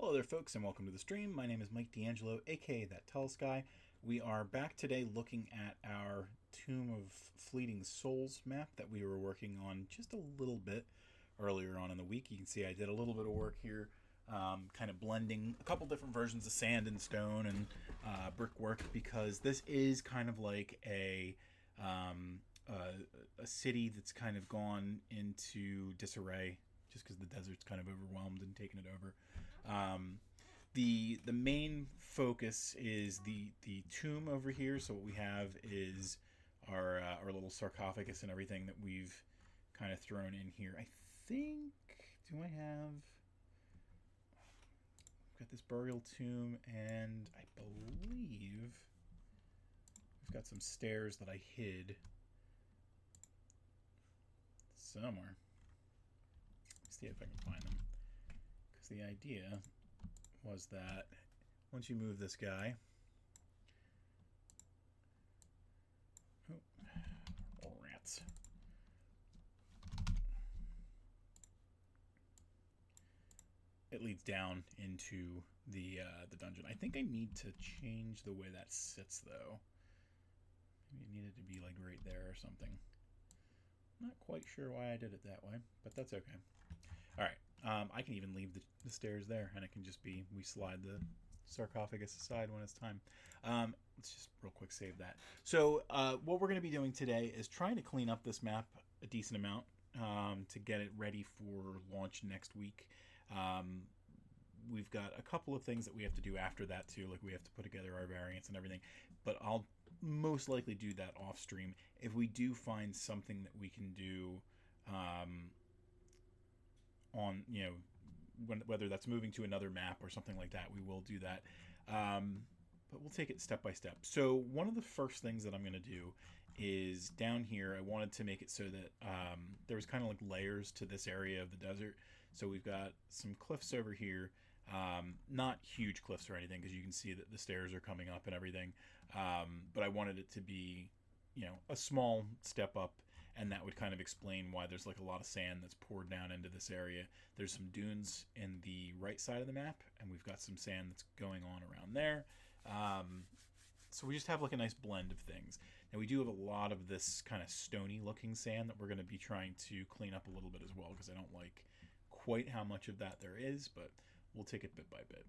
Hello there folks and welcome to the stream. My name is Mike D'Angelo, aka That Tellest Guy. We are back today looking at our Tomb of Fleeting Souls map that we were working on just a little bit earlier on in the week. You can see I did a little bit of work here, kind of blending a couple different versions of sand and stone and brickwork, because this is kind of like a city that's kind of gone into disarray just because the desert's kind of overwhelmed and taken it over. The main focus is the tomb over here. So what we have is our little sarcophagus and everything that we've kind of thrown in here. I think, do I have? I've got this burial tomb, and I believe we've got some stairs that I hid somewhere. Let's see if I can find them. Because the idea was that once you move this guy, oh, rats, it leads down into the dungeon. I think I need to change the way that sits though. Maybe it needed to be like right there or something. Not quite sure why I did it that way, but that's okay. All right. I can even leave the stairs there, and it can just be, we slide the sarcophagus aside when it's time. Let's just real quick save that. So what we're going to be doing today is trying to clean up this map a decent amount to get it ready for launch next week. We've got a couple of things that we have to do after that too, like we have to put together our variants and everything, but I'll most likely do that off stream. If we do find something that we can do on, you know, whether that's moving to another map or something like that, we will do that. But we'll take it step by step. So one of the first things that I'm going to do is down here, I wanted to make it so that there was kind of like layers to this area of the desert. So we've got some cliffs over here, not huge cliffs or anything, because you can see that the stairs are coming up and everything. But I wanted it to be, you know, a small step up, and that would kind of explain why there's like a lot of sand that's poured down into this area. There's some dunes in the right side of the map, and we've got some sand that's going on around there. So we just have like a nice blend of things. Now we do have a lot of this kind of stony looking sand that we're going to be trying to clean up a little bit as well, because I don't like quite how much of that there is, but we'll take it bit by bit.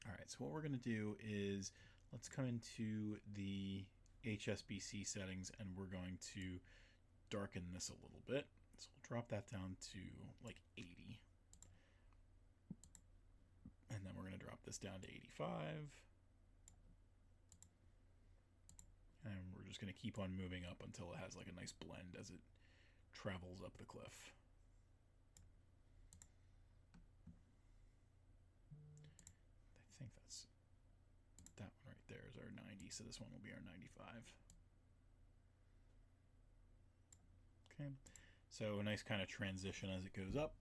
All right, so what we're going to do is let's come into the HSBC settings, and we're going to darken this a little bit. So we'll drop that down to like 80. And then we're going to drop this down to 85. And we're just going to keep on moving up until it has like a nice blend as it travels up the cliff. I think that's that one right there is our 90, so this one will be our 95. Okay, so a nice kind of transition as it goes up.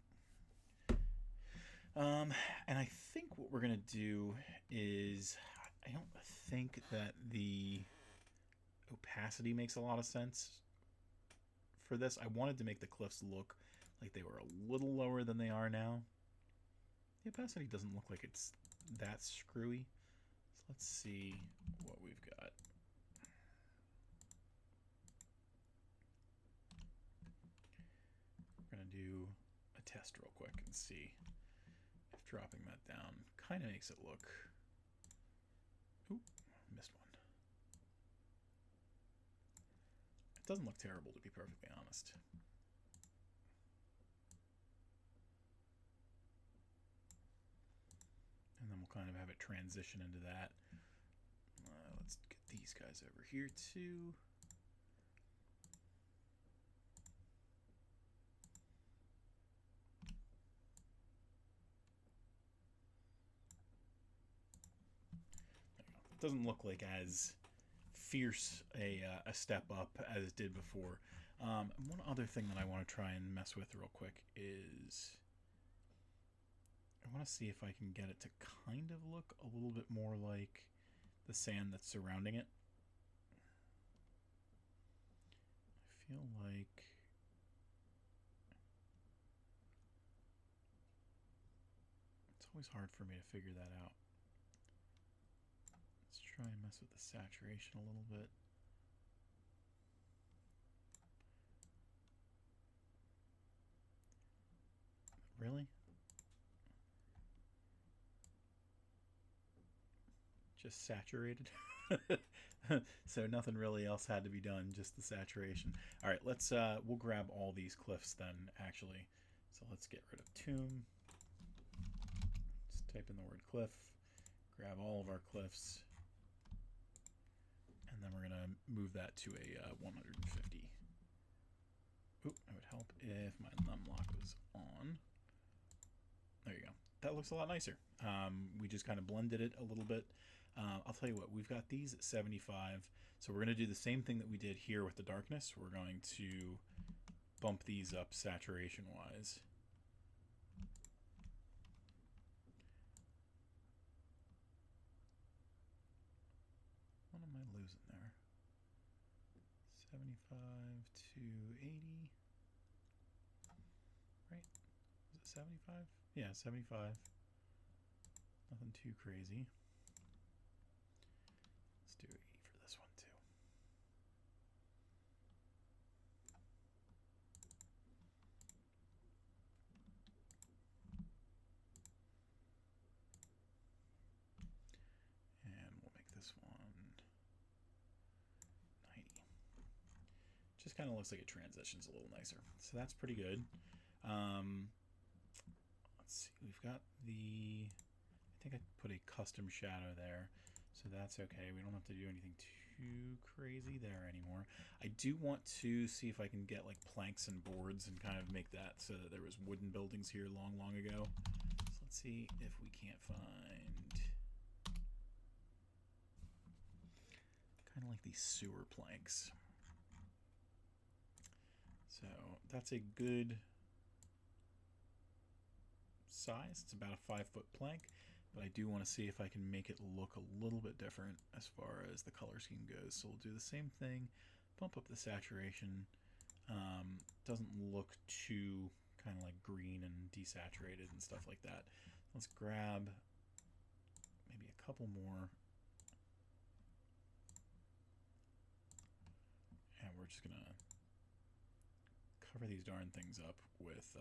And I think what we're gonna do is, I don't think that the opacity makes a lot of sense for this. I wanted to make the cliffs look like they were a little lower than they are now. The opacity doesn't look like it's that screwy. So let's see what we've got. We're gonna do a test real quick and see if dropping that down kind of makes it look. Oop, missed one. It doesn't look terrible, to be perfectly honest. And then we'll kind of have it transition into that. Let's get these guys over here too. There you go. It doesn't look like as fierce a step up as it did before. And one other thing that I want to try and mess with real quick is I want to see if I can get it to kind of look a little bit more like the sand that's surrounding it. I feel like it's always hard for me to figure that out. Let's try and mess with the saturation a little bit. Really? Just saturated? So nothing really else had to be done, just the saturation. All right, let's we'll grab all these cliffs then, actually. So let's get rid of tomb. Just type in the word cliff, grab all of our cliffs, and then we're gonna move that to a 150. Oop, it would help if my numlock was on. There you go. That looks a lot nicer. We just kind of blended it a little bit. I'll tell you what, we've got these at 75. So we're going to do the same thing that we did here with the darkness. We're going to bump these up saturation-wise. What am I losing there? 75 to 80. Right? Was it 75? Yeah, 75. Nothing too crazy. Let's do 80 for this one too. And we'll make this one 90. Just kind of looks like it transitions a little nicer. So that's pretty good. Let's see, we've got the, I think I put a custom shadow there, so that's okay. We don't have to do anything too crazy there anymore. I do want to see if I can get like planks and boards and kind of make that so that there was wooden buildings here long ago. So let's see if we can't find kind of like these sewer planks. So that's a good size. It's about a 5-foot plank, but I do want to see if I can make it look a little bit different as far as the color scheme goes. So we'll do the same thing, bump up the saturation. Doesn't look too kind of like green and desaturated and stuff like that. Let's grab maybe a couple more, and we're just gonna cover these darn things up with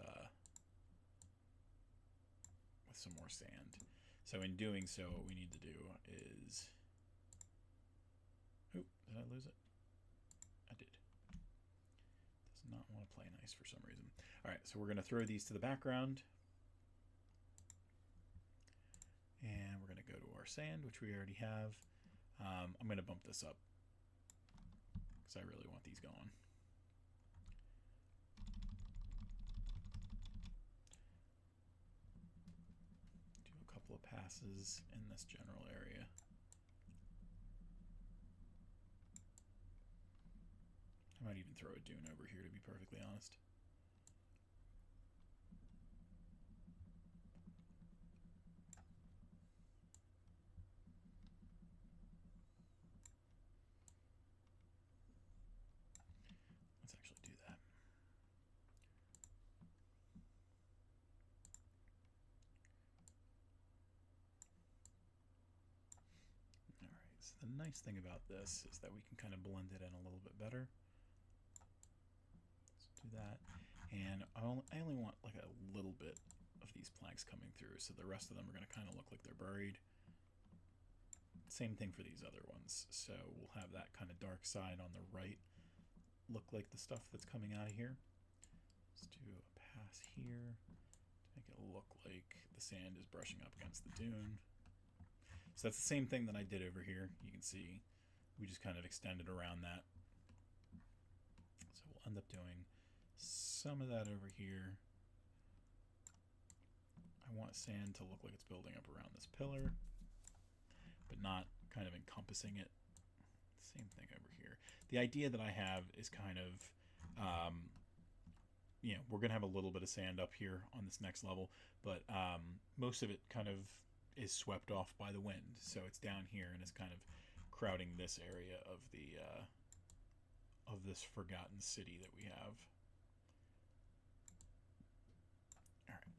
some more sand. So in doing so, what we need to do is, oh, did I lose it? I did. Does not want to play nice for some reason. All right, so we're going to throw these to the background, and we're going to go to our sand, which we already have. I'm going to bump this up because I really want these going. Of passes in this general area. I might even throw a dune over here, to be perfectly honest. Let's actually do that. The nice thing about this is that we can kind of blend it in a little bit better. Let's do that. And I only want like a little bit of these planks coming through, so the rest of them are going to kind of look like they're buried. Same thing for these other ones. So we'll have that kind of dark side on the right look like the stuff that's coming out of here. Let's do a pass here to make it look like the sand is brushing up against the dune. So that's the same thing that I did over here. You can see we just kind of extended around that. So we'll end up doing some of that over here. I want sand to look like it's building up around this pillar, but not kind of encompassing it. Same thing over here. The idea that I have is kind of, you know, we're going to have a little bit of sand up here on this next level, but most of it kind of is swept off by the wind, so it's down here and it's kind of crowding this area of the of this forgotten city that we have. All right,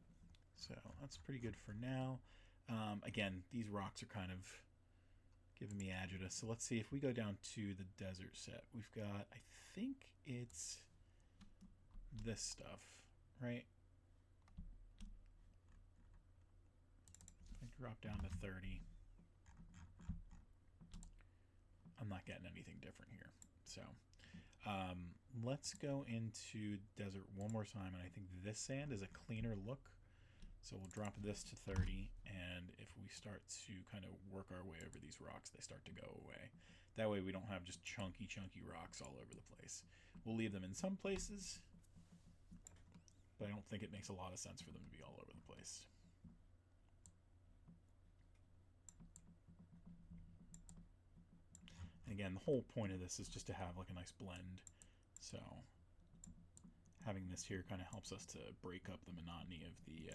So that's pretty good for now. Again, these rocks are kind of giving me agita. So let's see if we go down to the desert set. We've got, I think it's this stuff, right? I drop down to 30. I'm not getting anything different here. So let's go into desert one more time. And I think this sand is a cleaner look. So we'll drop this to 30, and if we start to kind of work our way over these rocks, they start to go away. That way we don't have just chunky rocks all over the place. We'll leave them in some places, but I don't think it makes a lot of sense for them to be all over the place. And again, the whole point of this is just to have like a nice blend. So having this here kind of helps us to break up the monotony of the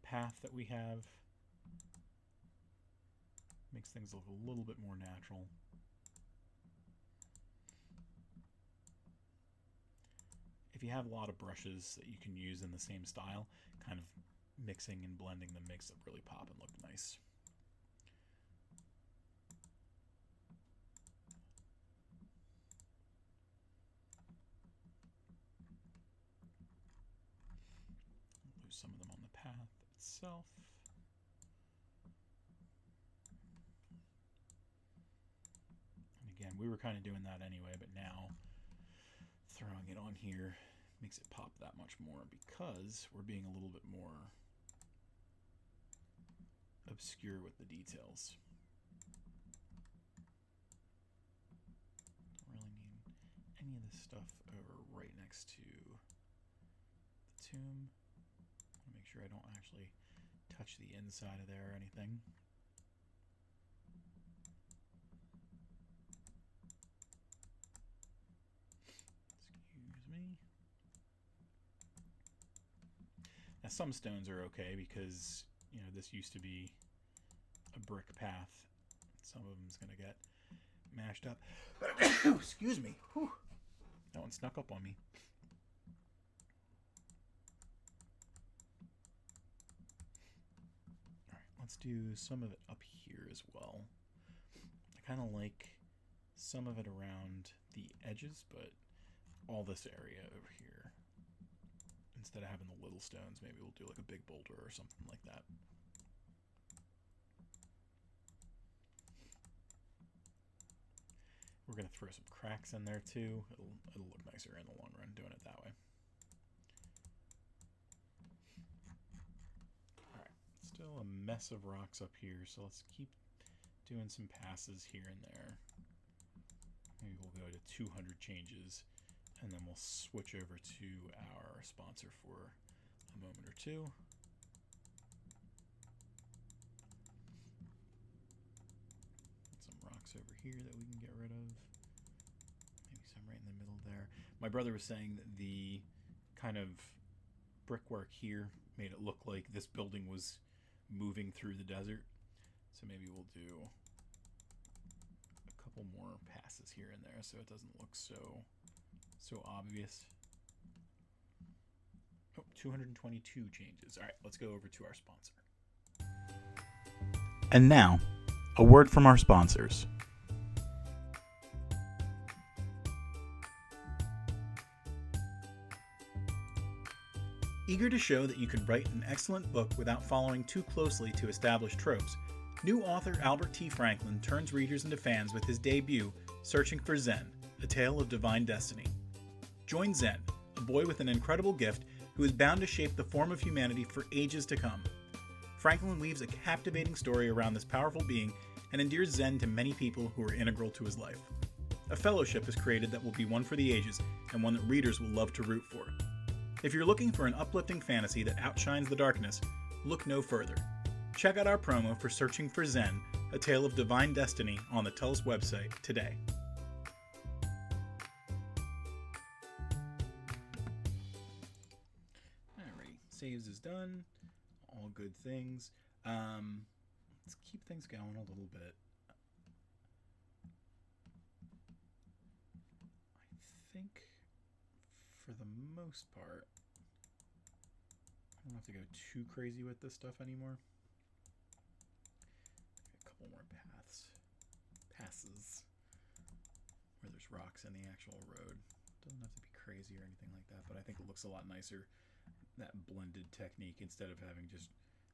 path that we have. Makes things look a little bit more natural. If you have a lot of brushes that you can use in the same style, kind of mixing and blending them makes it really pop and look nice. Lose some of them on the path itself. And again, we were kind of doing that anyway, but now throwing it on here makes it pop that much more because we're being a little bit more obscure with the details. Don't really need any of this stuff over right next to the tomb. I want to make sure I don't actually touch the inside of there or anything. Excuse me. Now some stones are okay because, you know, this used to be a brick path. Some of them's going to get mashed up. Excuse me. Whew. That one snuck up on me. All right, let's do some of it up here as well. I kind of like some of it around the edges, but all this area over here. Instead of having the little stones, maybe we'll do like a big boulder or something like that. We're going to throw some cracks in there too. It'll look nicer in the long run doing it that way. Alright, still a mess of rocks up here, so let's keep doing some passes here and there. Maybe we'll go to 200 changes, and then we'll switch over to our sponsor for a moment or two. Over here that we can get rid of. Maybe some right in the middle there. My brother was saying that the kind of brickwork here made it look like this building was moving through the desert. So maybe we'll do a couple more passes here and there so it doesn't look so obvious. Oh, 222 changes. All right, let's go over to our sponsor. And now, a word from our sponsors. Eager to show that you can write an excellent book without following too closely to established tropes, new author Albert T. Franklin turns readers into fans with his debut, Searching for Zen, A Tale of Divine Destiny. Join Zen, a boy with an incredible gift who is bound to shape the form of humanity for ages to come. Franklin weaves a captivating story around this powerful being and endears Zen to many people who are integral to his life. A fellowship is created that will be one for the ages and one that readers will love to root for. If you're looking for an uplifting fantasy that outshines the darkness, look no further. Check out our promo for Searching for Zen, A Tale of Divine Destiny on the Tellest website today. Alrighty, saves is done. All good things. Let's keep things going a little bit. I think for the most part, I don't have to go too crazy with this stuff anymore. A couple more passes, where there's rocks in the actual road. Doesn't have to be crazy or anything like that, but I think it looks a lot nicer, that blended technique, instead of having just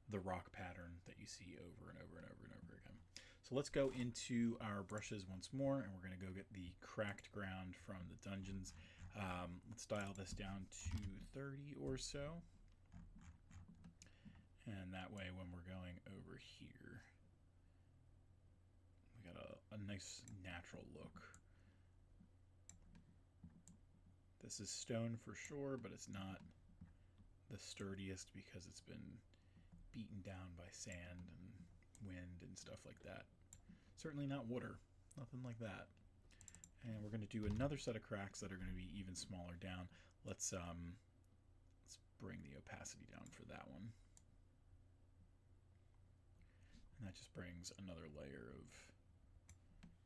the rock pattern that you see over and over and over and over again. So let's go into our brushes once more, and we're going to go get the cracked ground from the dungeons. Let's dial this down to 30 or so. And that way, when we're going over here, we got a nice natural look. This is stone for sure, but it's not the sturdiest because it's been beaten down by sand and wind and stuff like that. Certainly not water, nothing like that. And we're going to do another set of cracks that are going to be even smaller down. Let's bring the opacity down for that one. And that just brings another layer of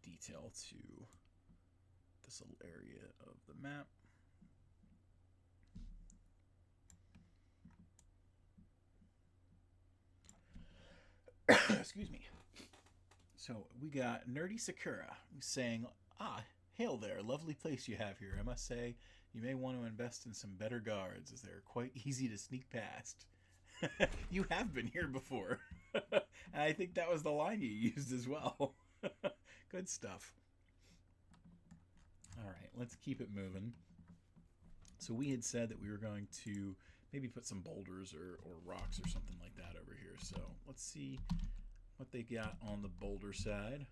detail to this little area of the map. Excuse me. So we got Nerdy Sakura saying, hail there, lovely place you have here. I must say, you may want to invest in some better guards, as they're quite easy to sneak past. You have been here before. And I think that was the line you used as well. Good stuff. All right, let's keep it moving. So we had said that we were going to maybe put some boulders or rocks or something like that over here. So let's see what they got on the boulder side.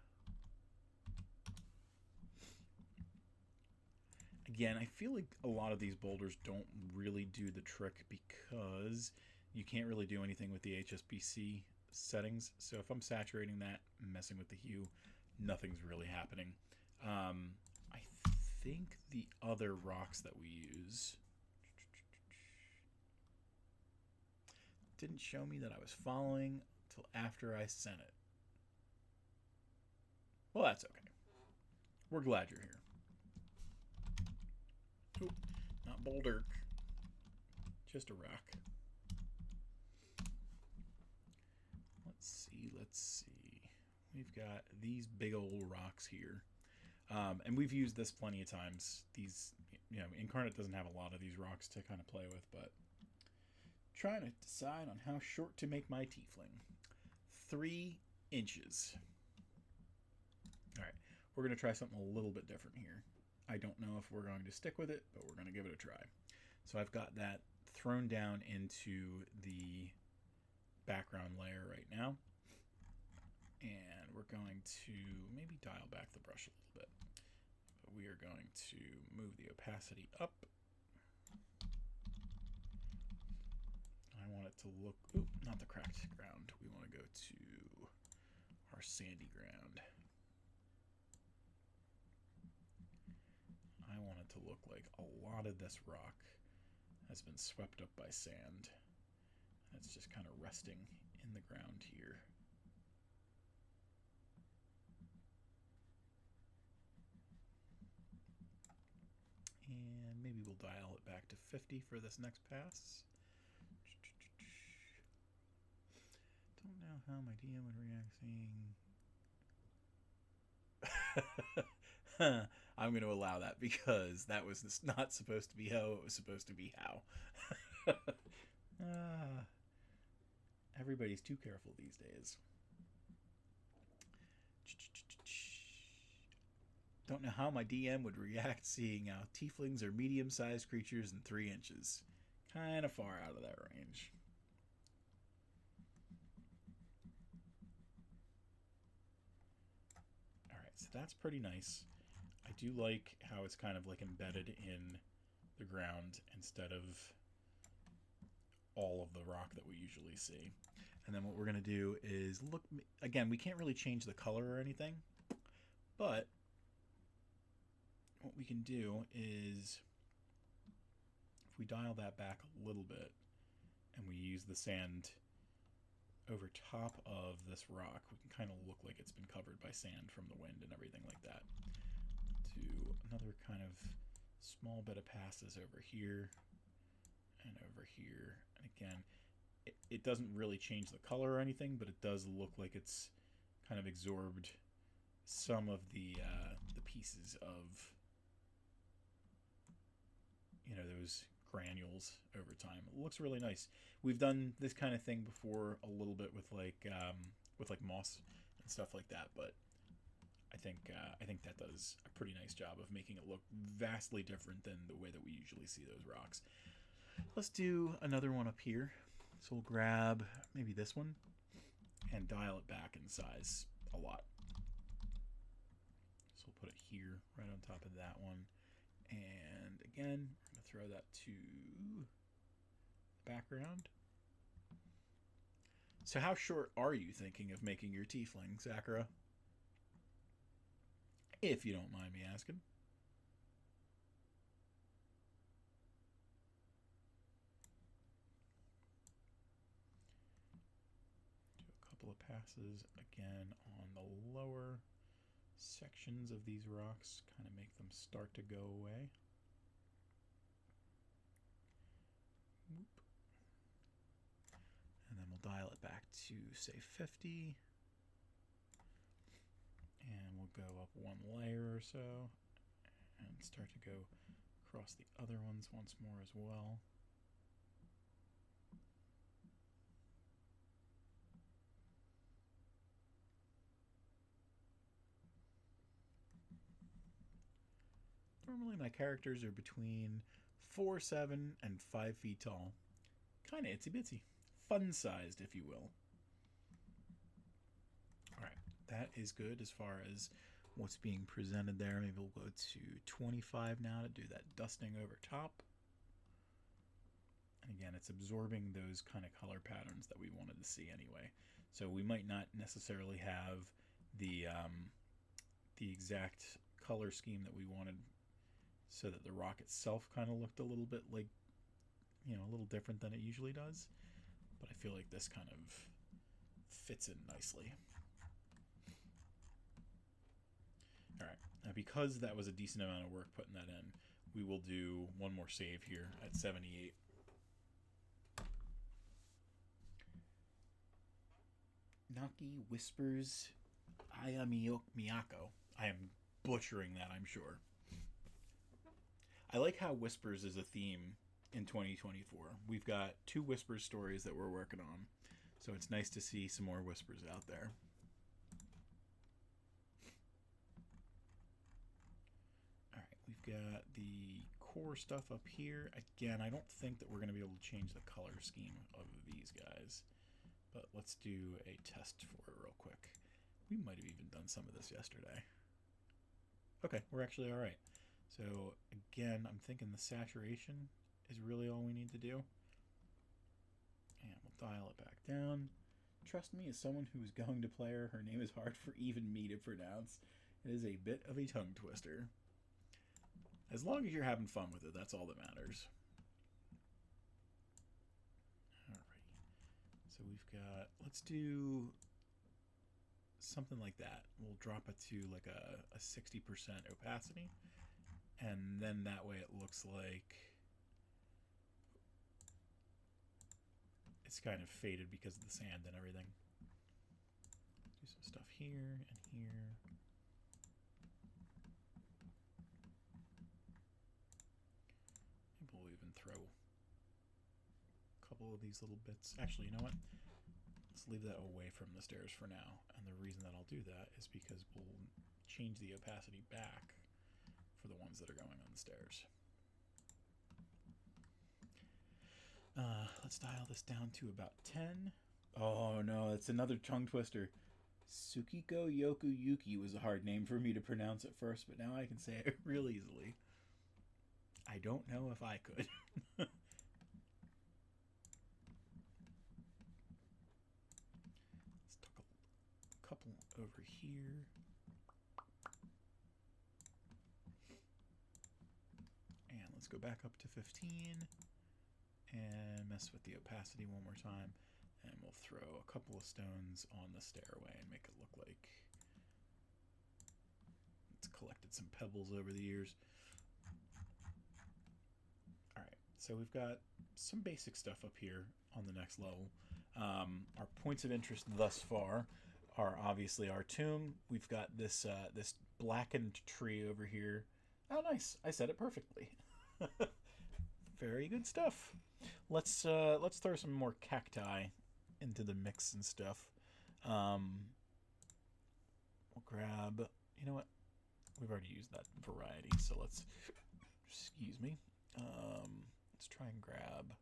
Again, I feel like a lot of these boulders don't really do the trick because you can't really do anything with the HSBC settings. So if I'm saturating that, messing with the hue, nothing's really happening. I think the other rocks that we use didn't show me that I was following till after I sent it. Well, that's okay. We're glad you're here. Oop, not boulder, just a rock. Let's see. We've got these big old rocks here. And we've used this plenty of times. These, Inkarnate doesn't have a lot of these rocks to kind of play with, but trying to decide on how short to make my tiefling. 3 inches. All right, we're going to try something a little bit different here. I don't know if we're going to stick with it, but we're going to give it a try. So I've got that thrown down into the background layer right now. And we're going to maybe dial back the brush a little bit. But we are going to move the opacity up. I want it to look, not the cracked ground. We want to go to our sandy ground. I want it to look like a lot of this rock has been swept up by sand. And it's just kind of resting in the ground here. And maybe we'll dial it back to 50 for this next pass. Don't know how my DM would react seeing... I'm going to allow that because that was not supposed to be how it was supposed to be how. Everybody's too careful these days. Don't know how my DM would react seeing how tieflings are medium-sized creatures in 3 inches. Kind of far out of that range. Alright, so that's pretty nice. I do like how it's kind of like embedded in the ground instead of all of the rock that we usually see. And then what we're going to do is look, again, we can't really change the color or anything, but what we can do is if we dial that back a little bit and we use the sand over top of this rock, we can kind of look like it's been covered by sand from the wind and everything like that. Do another kind of small bit of passes over here and over here. And again, it doesn't really change the color or anything, but it does look like it's kind of absorbed some of the pieces of, you know, those granules over time. It looks really nice. We've done this kind of thing before a little bit with like moss and stuff like that, but I think that does a pretty nice job of making it look vastly different than the way that we usually see those rocks. Let's do another one up here. So we'll grab maybe this one and dial it back in size a lot. So we'll put it here right on top of that one. And again, we're going to throw that to the background. So how short are you thinking of making your tiefling, Sakura? If you don't mind me asking. Do a couple of passes again on the lower sections of these rocks, kind of make them start to go away. Whoop. And then we'll dial it back to, say, 50. And we'll go up one layer or so and start to go across the other ones once more as well. Normally my characters are between 4'7" and 5 feet tall. Kind of itsy bitsy. Fun sized, if you will. Alright, that is good as far as what's being presented there. Maybe we'll go to 25 now to do that dusting over top. And again, it's absorbing those kind of color patterns that we wanted to see anyway. So we might not necessarily have the exact color scheme that we wanted, so that the rock itself kind of looked a little bit like, you know, a little different than it usually does. But I feel like this kind of fits in nicely. Alright, now because that was a decent amount of work putting that in, we will do one more save here at 78. Naki whispers Aya Miyako. I am butchering that, I'm sure. I like how whispers is a theme in 2024. We've got 2 whispers stories that we're working on, so it's nice to see some more whispers out there. Alright, we've got the core stuff up here. Again, I don't think that we're going to be able to change the color scheme of these guys, but let's do a test for it real quick. We might have even done some of this yesterday. Okay, we're actually alright. So again, I'm thinking the saturation is really all we need to do. And we'll dial it back down. Trust me, as someone who's going to play her, her name is hard for even me to pronounce. It is a bit of a tongue twister. As long as you're having fun with it, that's all that matters. Alrighty. So we've got, let's do something like that. We'll drop it to like a 60% opacity. And then that way it looks like it's kind of faded because of the sand and everything. Do some stuff here and here. Maybe we'll even throw a couple of these little bits. Actually, you know what? Let's leave that away from the stairs for now. And the reason that I'll do that is because we'll change the opacity back for the ones that are going on the stairs. Let's dial this down to about 10. Oh no, it's another tongue twister. Tsukiko Yoku Yuki was a hard name for me to pronounce at first, but now I can say it real easily. I don't know if I could. Let's tuck a couple over here. And let's go back up to 15 and mess with the opacity one more time. And we'll throw a couple of stones on the stairway and make it look like it's collected some pebbles over the years. Alright, so we've got some basic stuff up here. on the next level. Our points of interest thus far are obviously our tomb. We've got this this blackened tree over here. Oh, nice! I said it perfectly. Very good stuff. Let's throw some more cacti into the mix and stuff. We'll grab. You know what? We've already used that variety, so let's. Excuse me. Let's try and grab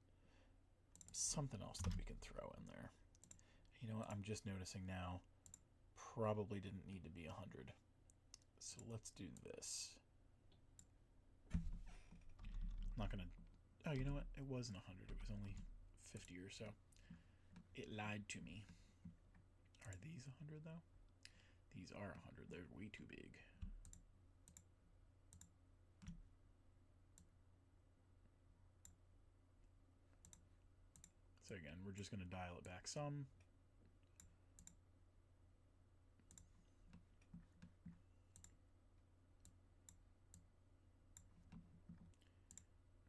something else that we can throw in there. You know what? I'm just noticing now. Probably didn't need to be 100. So let's do this. I'm not gonna. Oh, you know what? It wasn't 100. It was only 50 or so. It lied to me. Are these 100 though? These are 100. They're way too big. So again, we're just going to dial it back some.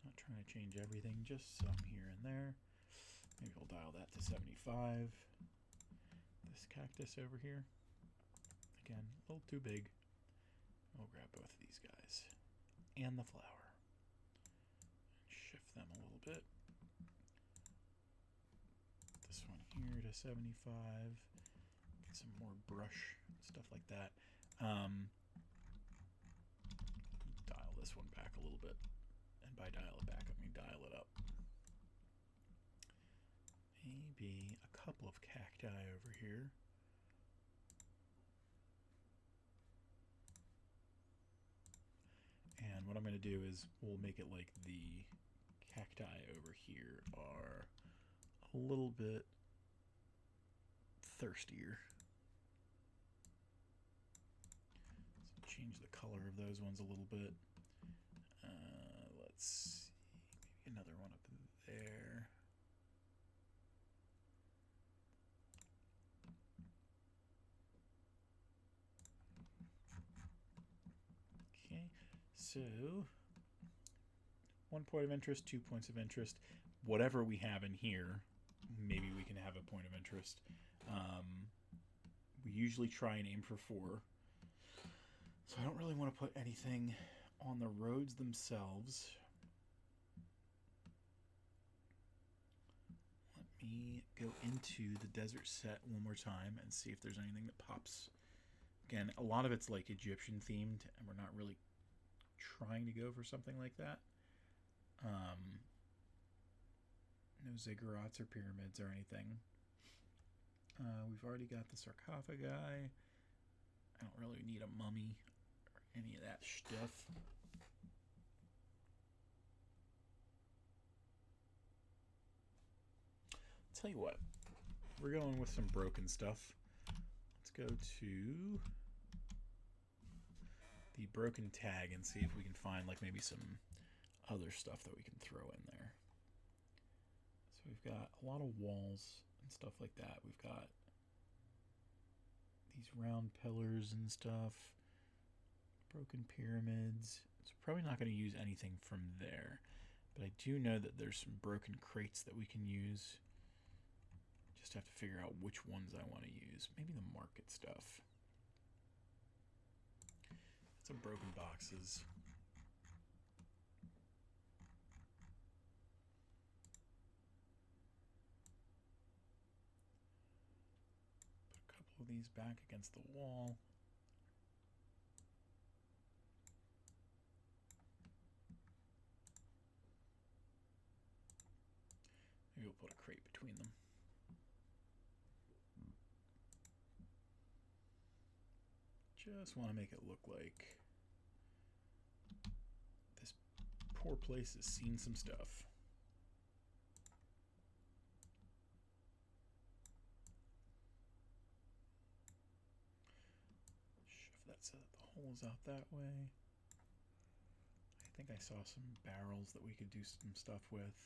Not trying to change everything, just some here and there. Maybe we'll dial that to 75. This cactus over here. Again, a little too big. We'll grab both of these guys. And the flower. Shift them a little bit. This one here to 75. Get some more brush, stuff like that. Dial this one back a little bit. And by dial it back, I mean dial it up. Maybe a couple of cacti over here. And what I'm going to do is we'll make it like the cacti over here are a little bit thirstier. So change the color of those ones a little bit. Let's see, maybe another one up there. Okay, so 1 point of interest, 2 points of interest. Whatever we have in here, maybe we can have a point of interest. We usually try and aim for 4. So I don't really want to put anything on the roads themselves. Let me go into the desert set one more time and see if there's anything that pops. Again, a lot of it's like Egyptian themed, and we're not really trying to go for something like that. No ziggurats or pyramids or anything. We've already got the sarcophagi. I don't really need a mummy or any of that stuff. Tell you what, we're going with some broken stuff. Let's go to the broken tag and see if we can find like maybe some other stuff that we can throw in there. So we've got a lot of walls and stuff like that. We've got these round pillars and stuff, broken pyramids. So probably not going to use anything from there, but I do know that there's some broken crates that we can use. Just have to figure out which ones I want to use. Maybe the market stuff. Some broken boxes. Put a couple of these back against the wall. Maybe we'll put a crate between them. Just want to make it look like this poor place has seen some stuff. Shift that so that the hole's out that way. I think I saw some barrels that we could do some stuff with.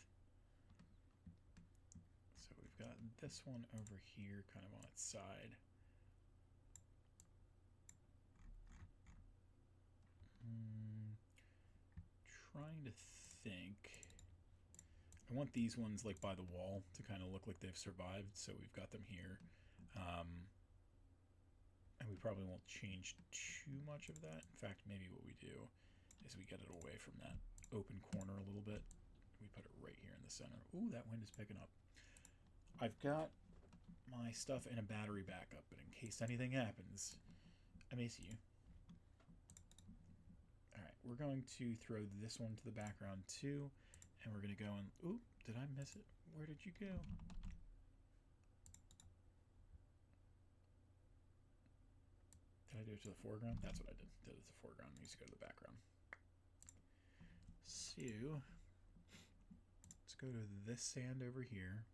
So we've got this one over here kind of on its side. Trying to think. I want these ones like by the wall to kind of look like they've survived, so we've got them here. And we probably won't change too much of that. In fact, maybe what we do is we get it away from that open corner a little bit. We put it right here in the center. Ooh, that wind is picking up. I've got my stuff in a battery backup, but in case anything happens, I may see you. Alright, we're going to throw this one to the background too, and we're going to go and... Ooh, did I miss it? Where did you go? Did I do it to the foreground? That's what I did. Did it to the foreground. I used to go to the background. So, let's go to this sand over here.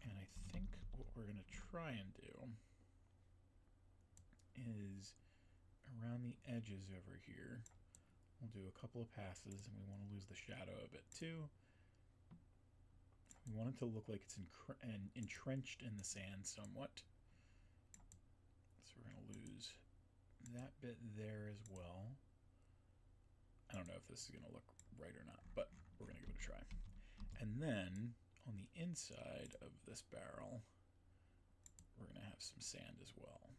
And I think what we're going to try and do is around the edges over here, we'll do a couple of passes, and we want to lose the shadow a bit too. We want it to look like it's entrenched in the sand somewhat. So we're going to lose that bit there as well. I don't know if this is going to look right or not, but we're going to give it a try. And then on the inside of this barrel, we're going to have some sand as well.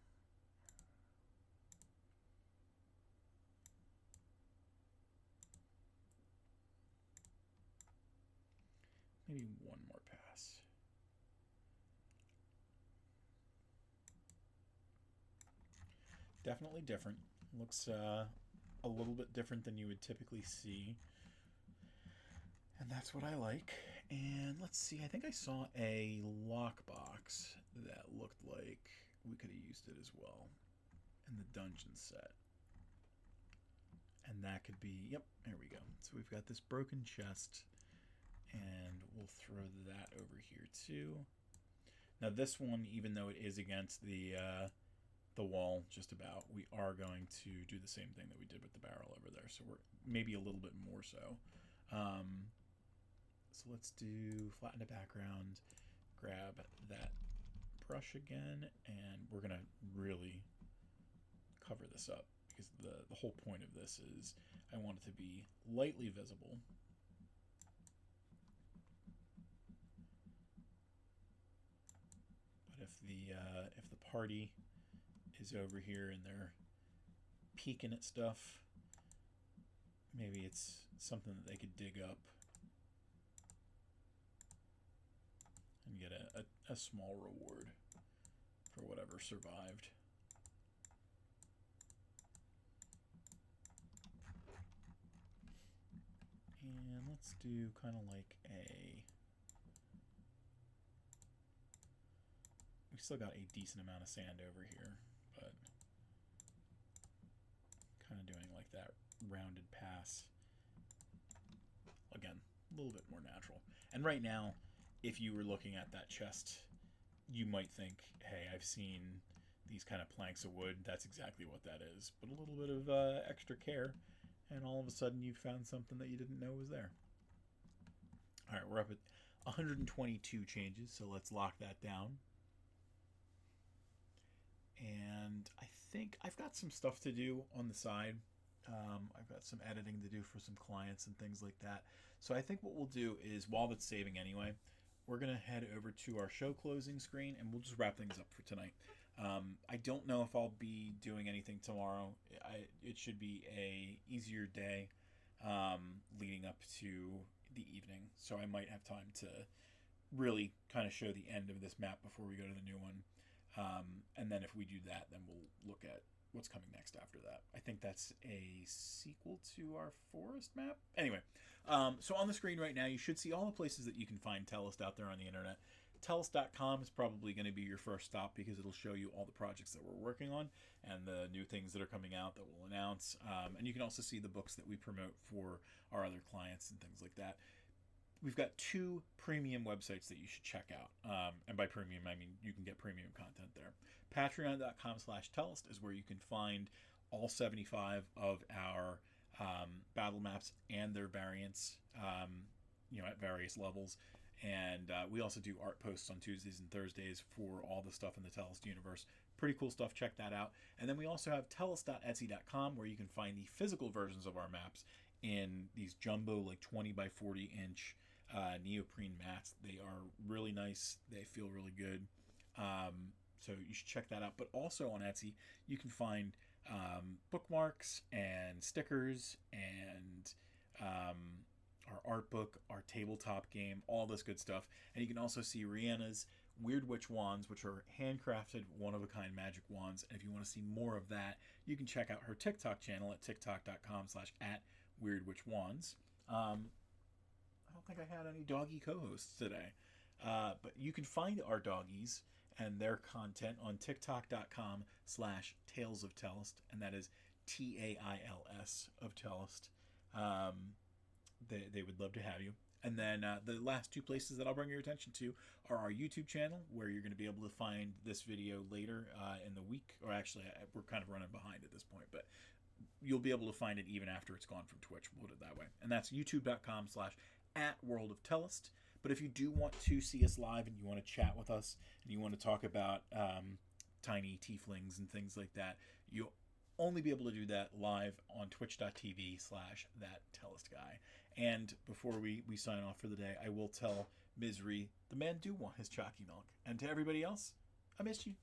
Maybe one more pass. Definitely different. Looks a little bit different than you would typically see. And that's what I like. And let's see, I think I saw a lockbox that looked like we could have used it as well in the dungeon set. And that could be, yep, there we go. So we've got this broken chest, and we'll throw that over here too. Now this one, even though it is against the wall just about, we are going to do the same thing that we did with the barrel over there. So we're maybe a little bit more so. So let's do flatten the background, grab that brush again, and we're going to really cover this up, because the whole point of this is I want it to be lightly visible. But if the party is over here and they're peeking at stuff, maybe it's something that they could dig up and get a small reward for whatever survived. And let's do kind of like we still got a decent amount of sand over here, but kind of doing like that rounded pass. Again, a little bit more natural. And right now, if you were looking at that chest, you might think, hey, I've seen these kind of planks of wood. That's exactly what that is. But a little bit of extra care, and all of a sudden you found something that you didn't know was there. All right, we're up at 122 changes, so let's lock that down. And I think I've got some stuff to do on the side. I've got some editing to do for some clients and things like that. So I think what we'll do is, while that's saving anyway, we're going to head over to our show closing screen, and we'll just wrap things up for tonight. I don't know if I'll be doing anything tomorrow. It should be a easier day leading up to the evening, so I might have time to really kind of show the end of this map before we go to the new one. And then if we do that, then we'll look at what's coming next after that. I think that's a sequel to our forest map. Anyway, so on the screen right now, you should see all the places that you can find Tellest out there on the internet. Tellest.com is probably going to be your first stop, because it'll show you all the projects that we're working on and the new things that are coming out that we'll announce. And you can also see the books that we promote for our other clients and things like that. We've got 2 premium websites that you should check out. And by premium, I mean you can get premium content there. Patreon.com/Tellest is where you can find all 75 of our battle maps and their variants, at various levels. And we also do art posts on Tuesdays and Thursdays for all the stuff in the Tellest universe. Pretty cool stuff. Check that out. And then we also have Tellest.Etsy.com, where you can find the physical versions of our maps in these jumbo, like 20 by 40 inch neoprene mats. They are really nice. They feel really good. So you should check that out. But also on Etsy, you can find bookmarks and stickers and our art book, our tabletop game, all this good stuff. And you can also see Rihanna's Weird Witch wands, which are handcrafted, one-of-a-kind magic wands. And if you want to see more of that, you can check out her TikTok channel at tiktok.com/@weirdwitchwands. I don't think I had any doggy co-hosts today. But you can find our doggies and their content on tiktok.com/Tales of Tellest, and that is TAILS of Tellest. They would love to have you. And then the last two places that I'll bring your attention to are our YouTube channel, where you're going to be able to find this video later in the week. Or actually, we're kind of running behind at this point, but you'll be able to find it even after it's gone from Twitch. We'll put it that way. And that's youtube.com/@worldofTellest. But if you do want to see us live and you want to chat with us and you want to talk about tiny tieflings and things like that, you'll only be able to do that live on twitch.tv/thattellestguy. And before we sign off for the day, I will tell Misery the man do want his chalky milk. And to everybody else, I missed you.